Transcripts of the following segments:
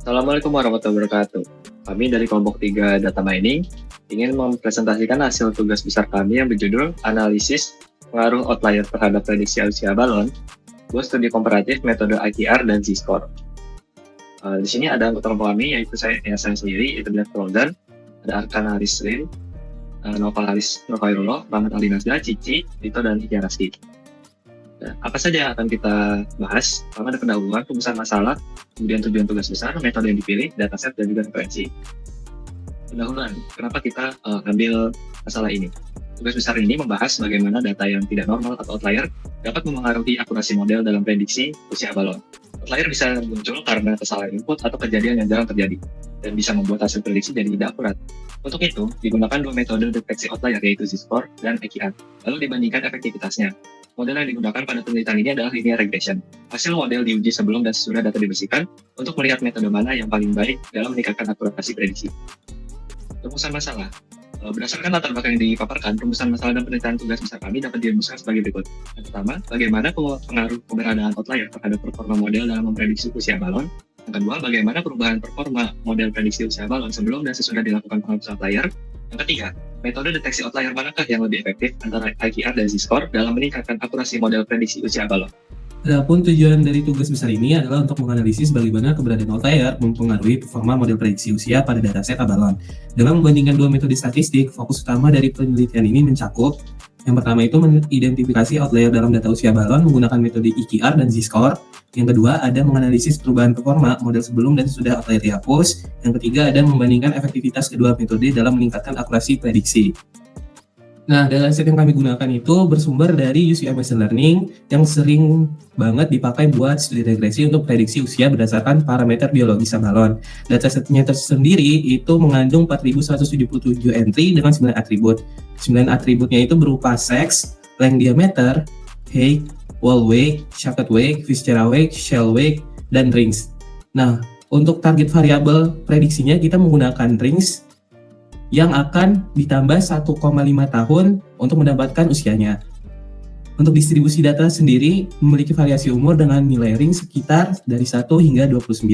Assalamualaikum warahmatullahi wabarakatuh. Kami dari kelompok 3 Data Mining ingin mempresentasikan hasil tugas besar kami yang berjudul Analisis Pengaruh Outlier Terhadap Prediksi Usia Balon, buat studi komparatif metode ITR dan Z-score. Di sini ada anggota kelompok kami, yaitu saya sendiri, yaitu Black Roldan, ada Arkan Haris Lim, Noval Haris Nurkhairullah, Rahmat Ali Nasda, Cici, Tito, dan Iki Raski. Nah, apa saja yang akan kita bahas? Pertama ada pendahuluan, rumusan masalah, kemudian tujuan tugas besar, metode yang dipilih, dataset, dan juga referensi. Pendahuluan, kenapa kita ambil masalah ini? Tugas besar ini membahas bagaimana data yang tidak normal atau outlier dapat memengaruhi akurasi model dalam prediksi usia balon. Outlier bisa muncul karena kesalahan input atau kejadian yang jarang terjadi, dan bisa membuat hasil prediksi jadi tidak akurat. Untuk itu, digunakan dua metode deteksi outlier, yaitu Z-score dan IQR, lalu dibandingkan efektivitasnya. Model yang digunakan pada penelitian ini adalah linear regression. Hasil model diuji sebelum dan sesudah data dibersihkan untuk melihat metode mana yang paling baik dalam meningkatkan akurasi prediksi. Rumusan masalah. Berdasarkan latar belakang yang dipaparkan, rumusan masalah dan penelitian tugas besar kami dapat dirumuskan sebagai berikut. Yang pertama, bagaimana pengaruh keberadaan outlier terhadap performa model dalam memprediksi usia balon. Yang kedua, bagaimana perubahan performa model prediksi usia balon sebelum dan sesudah dilakukan penghapusan outlier. Yang ketiga, metode deteksi outlier manakah yang lebih efektif antara IQR dan Z-score dalam meningkatkan akurasi model prediksi usia balon. Adapun tujuan dari tugas besar ini adalah untuk menganalisis bagaimana keberadaan outlier mempengaruhi performa model prediksi usia pada dataset balon. Dengan membandingkan dua metode statistik, fokus utama dari penelitian ini mencakup yang pertama itu mengidentifikasi outlier dalam data usia balon menggunakan metode IQR dan Z-score. Yang kedua ada menganalisis perubahan performa model sebelum dan sesudah outlier dihapus. Yang ketiga ada membandingkan efektivitas kedua metode dalam meningkatkan akurasi prediksi. Nah, dataset yang kami gunakan itu bersumber dari UCI Machine Learning yang sering banget dipakai buat studi regresi untuk prediksi usia berdasarkan parameter biologis balon. Datasetnya tersendiri itu mengandung 4.177 entry dengan 9 atribut. 9 atributnya itu berupa sex, length diameter, height, wall weight, shaft weight, viscera weight, shell weight, dan rings. Nah, untuk target variabel prediksinya kita menggunakan rings yang akan ditambah 1,5 tahun untuk mendapatkan usianya. Untuk distribusi data sendiri memiliki variasi umur dengan nilai ring sekitar dari 1 hingga 29.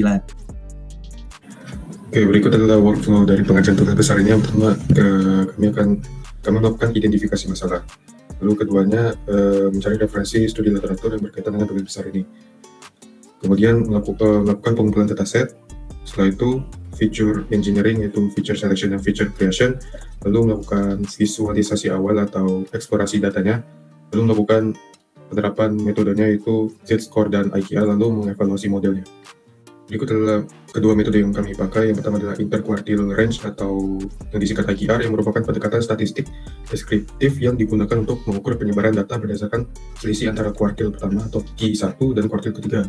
Oke, berikut adalah workflow dari pengajian tugas besar ini. Yang pertama, kami melakukan identifikasi masalah. Lalu keduanya, mencari referensi studi literatur yang berkaitan dengan tugas besar ini. Kemudian melakukan pengumpulan dataset. Setelah itu, feature engineering, yaitu feature selection dan feature creation, lalu melakukan visualisasi awal atau eksplorasi datanya, lalu melakukan penerapan metodenya yaitu Z-score dan IQR, lalu mengevaluasi modelnya. Berikut adalah kedua metode yang kami pakai. Yang pertama adalah interquartile range atau yang disingkat IQR, yang merupakan pendekatan statistik deskriptif yang digunakan untuk mengukur penyebaran data berdasarkan selisih antara kuartil pertama atau Q1 dan kuartil ketiga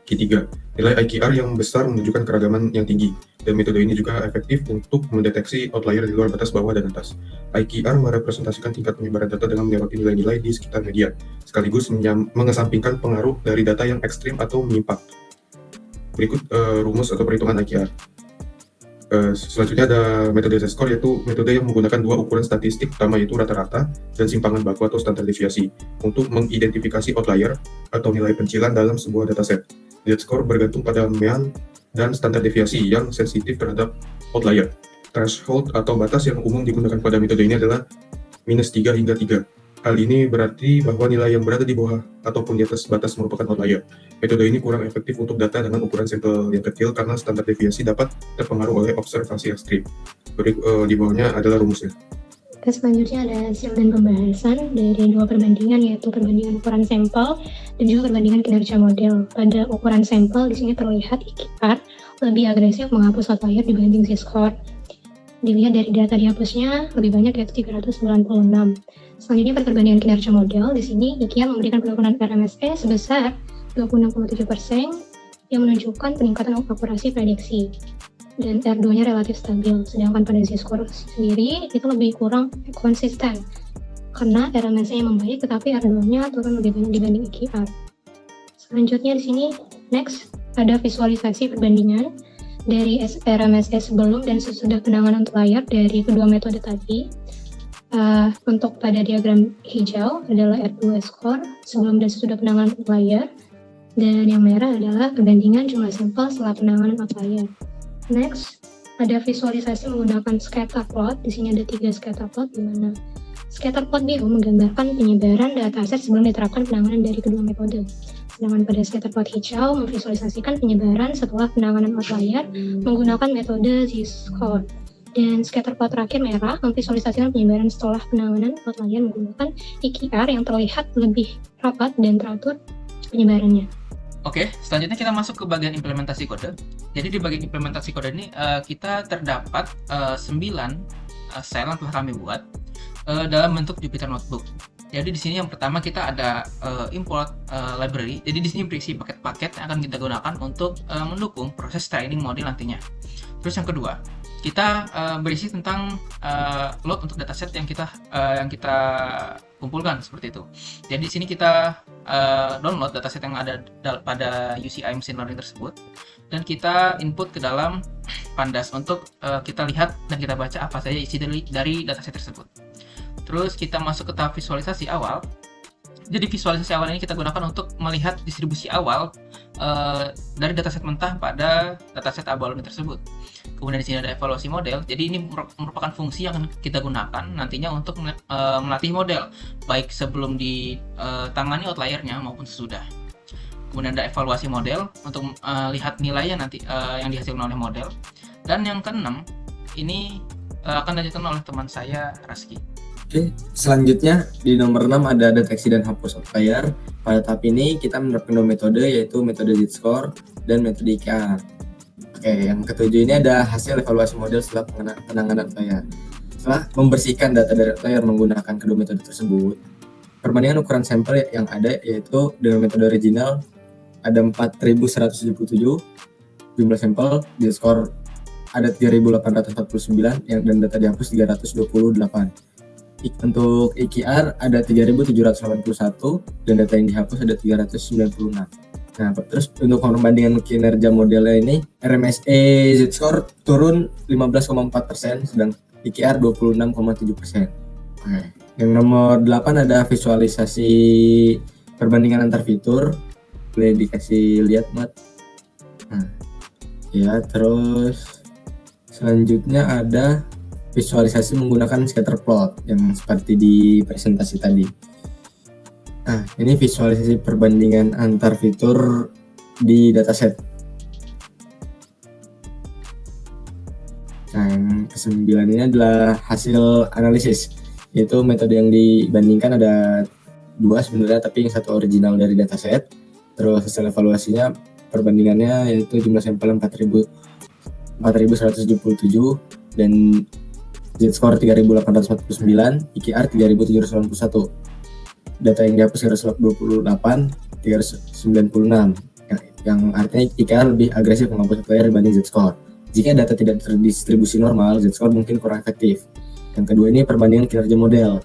Q3. Nilai IQR yang besar menunjukkan keragaman yang tinggi, dan metode ini juga efektif untuk mendeteksi outlier di luar batas bawah dan atas. IQR merepresentasikan tingkat penyebaran data dengan menyoroti nilai-nilai di sekitar median, sekaligus mengesampingkan pengaruh dari data yang ekstrim atau menyimpang. Berikut rumus atau perhitungan IQR. Selanjutnya ada metode Z-score, yaitu metode yang menggunakan dua ukuran statistik utama, yaitu rata-rata dan simpangan baku atau standar deviasi, untuk mengidentifikasi outlier atau nilai pencilan dalam sebuah dataset. Z-score bergantung pada mean dan standar deviasi yang sensitif terhadap outlier. Threshold atau batas yang umum digunakan pada metode ini adalah -3 hingga 3. Hal ini berarti bahwa nilai yang berada di bawah ataupun di atas batas merupakan outlier. Metode ini kurang efektif untuk data dengan ukuran sampel yang kecil karena standar deviasi dapat terpengaruh oleh observasi ekstrim. Di bawahnya adalah rumusnya. Selanjutnya ada hasil dan pembahasan dari dua perbandingan, yaitu perbandingan ukuran sampel dan juga perbandingan kinerja model. Pada ukuran sampel di sini terlihat IQR lebih agresif menghapus outlier dibanding Z-score. Dilihat dari data dihapusnya lebih banyak, yaitu 396. Selanjutnya pada perbandingan kinerja model, di sini IQR memberikan pengukuran RMSE sebesar 26,7% yang menunjukkan peningkatan akurasi prediksi, dan R2-nya relatif stabil. Sedangkan pada Z-score sendiri itu lebih kurang konsisten karena RMSE yang membaik tetapi R2-nya turun lebih banyak dibanding IQR. Selanjutnya di sini next ada visualisasi perbandingan dari RMSE sebelum dan sesudah penanganan outlier dari kedua metode tadi. Untuk pada diagram hijau adalah R2 score sebelum dan sesudah penanganan outlier. Dan yang merah adalah perbandingan jumlah sampel setelah penanganan outlier. Next, ada visualisasi menggunakan scatter plot. Di sini ada 3 scatter plot, di mana scatter plot biru menggambarkan penyebaran dataset sebelum diterapkan penanganan dari kedua metode. Sedangkan pada scatter plot hijau memvisualisasikan penyebaran setelah penanganan outlier menggunakan metode z-score. Dan scatter plot terakhir merah memvisualisasikan penyebaran setelah penanganan outlier menggunakan IQR yang terlihat lebih rapat dan teratur penyebarannya. Oke, selanjutnya kita masuk ke bagian implementasi kode. Jadi di bagian implementasi kode ini kita terdapat 9 sel yang telah kami buat dalam bentuk Jupyter Notebook. Jadi di sini yang pertama kita ada import library. Jadi di sini berisi paket-paket yang akan kita gunakan untuk mendukung proses training model nantinya. Terus yang kedua, kita berisi tentang load untuk dataset yang kita kumpulkan seperti itu. Jadi di sini kita download dataset yang ada pada UCI machine learning tersebut dan kita input ke dalam Pandas untuk kita lihat dan kita baca apa saja isi dari dataset tersebut. Terus kita masuk ke tahap visualisasi awal. Jadi visualisasi awal ini kita gunakan untuk melihat distribusi awal dari dataset mentah pada dataset abalone tersebut. Kemudian di sini ada evaluasi model. Jadi ini merupakan fungsi yang kita gunakan nantinya untuk melatih model, baik sebelum ditangani outliernya maupun sesudah. Kemudian ada evaluasi model untuk lihat nilainya nanti yang dihasilkan oleh model. Dan yang keenam ini akan dilanjutkan oleh teman saya Raski. Oke, selanjutnya di nomor 6 ada deteksi dan hapus outlier. Pada tahap ini kita menerapkan 2 metode, yaitu metode z-score dan metode IQR. Oke, yang ketujuh ini ada hasil evaluasi model setelah penanganan outlier. Setelah membersihkan data dari outlier menggunakan kedua metode tersebut, perbandingan ukuran sampel yang ada yaitu dengan metode original ada 4177 jumlah sampel, z-score ada 3849 dan data dihapus 328. Untuk IQR ada 3781 dan data yang dihapus ada 396. Nah, terus untuk perbandingan kinerja modelnya ini RMSE z-score turun 15,4%, sedang IQR 26,7%. Oke. Yang nomor 8 ada visualisasi perbandingan antar fitur. Boleh dikasih lihat, Mat. Nah, ya, terus selanjutnya ada visualisasi menggunakan scatter plot yang seperti di presentasi tadi. Nah, ini visualisasi perbandingan antar fitur di dataset. Nah, yang ke-9 ini adalah hasil analisis, yaitu metode yang dibandingkan ada 2 sebenarnya, tapi yang satu original dari dataset. Terus hasil evaluasinya perbandingannya yaitu jumlah sampel 4177 dan z-score 3849, IQR 3791. Data yang dihapus 328, 396. Yang artinya IQR lebih agresif menghapus outlier dibanding z-score. Jika data tidak terdistribusi normal, z-score mungkin kurang efektif. Yang kedua ini perbandingan kinerja model.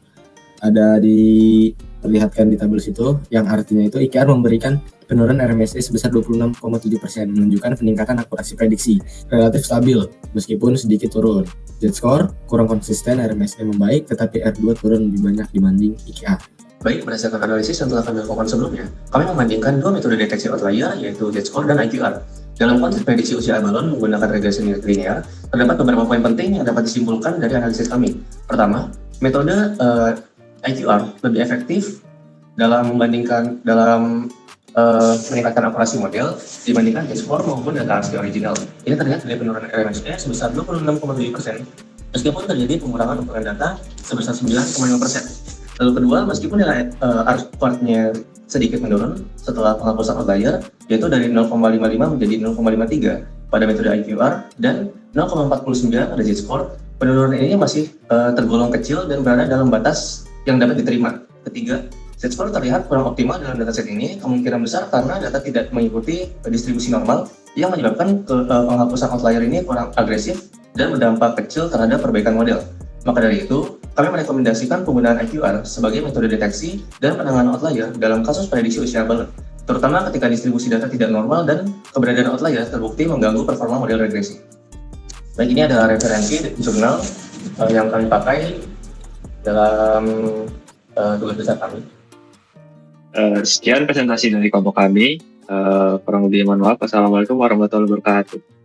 Ada diperlihatkan di tabel situ, yang artinya itu IQR memberikan penurunan RMSE sebesar 26,7%, menunjukkan peningkatan akurasi prediksi, relatif stabil, meskipun sedikit turun. Z-score kurang konsisten, RMSE membaik, tetapi R2 turun lebih banyak dibanding IQR. Baik, berdasarkan analisis yang telah kami lakukan sebelumnya, kami membandingkan 2 metode deteksi outlier, yaitu z-score dan IQR. Dalam konteks prediksi usia abalone menggunakan regresi linear, terdapat beberapa poin penting yang dapat disimpulkan dari analisis kami. Pertama, metode IQR lebih efektif dalam meningkatkan akurasi model dibandingkan z-score maupun data asli original. Ini terlihat dari penurunan RMSE sebesar 26,7%, meskipun terjadi pengurangan ukuran data sebesar 9,5%. Lalu kedua, meskipun nilai R-squared-nya sedikit menurun setelah penghapusan outlier, yaitu dari 0,55 menjadi 0,53 pada metode IQR dan 0,49 pada z-score, penurunan ini masih tergolong kecil dan berada dalam batas yang dapat diterima. Ketiga, z-score terlihat kurang optimal dalam dataset ini, kemungkinan besar karena data tidak mengikuti distribusi normal yang menyebabkan penghapusan outlier ini kurang agresif dan berdampak kecil terhadap perbaikan model. Maka dari itu, kami merekomendasikan penggunaan IQR sebagai metode deteksi dan penanganan outlier dalam kasus prediksi usia abalone, terutama ketika distribusi data tidak normal dan keberadaan outlier terbukti mengganggu performa model regresi. Baik, ini ada referensi jurnal yang kami pakai dalam tugas besar kami. Sekian presentasi dari kelompok kami. Kurang lebih mohon maaf. Assalamualaikum warahmatullahi wabarakatuh.